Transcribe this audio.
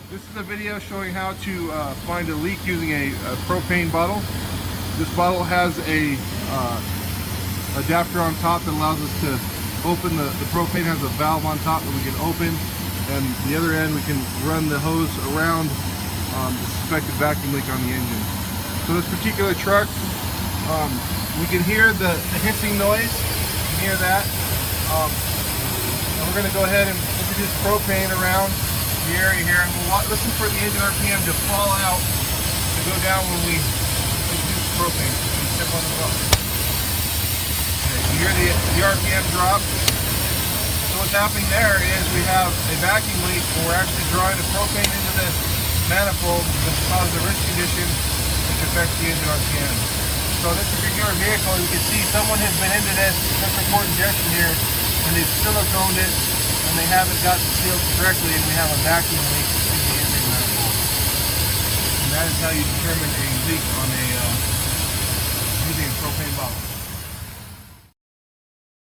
This is a video showing how to find a leak using a propane bottle. This bottle has a adapter on top that allows us to open the propane. Has a valve on top that we can open, and the other end we can run the hose around the suspected vacuum leak on the engine. So this particular truck, we can hear the hissing noise. You can hear that. And we're going to go ahead and introduce propane around the area here, and we'll listen for the engine RPM to fall out, to go down when we introduce propane. We step on the button. Okay, you hear the RPM drop. So what's happening there is we have a vacuum leak, and we're actually drawing the propane into the manifold that causes a risk condition which affects the engine RPM. So this particular vehicle, you can see someone has been into this report injection here, and they've siliconed it, and they haven't got it sealed correctly, and we have a vacuum leak in the engine manifold. And that is how you determine a leak on a using a propane bottle.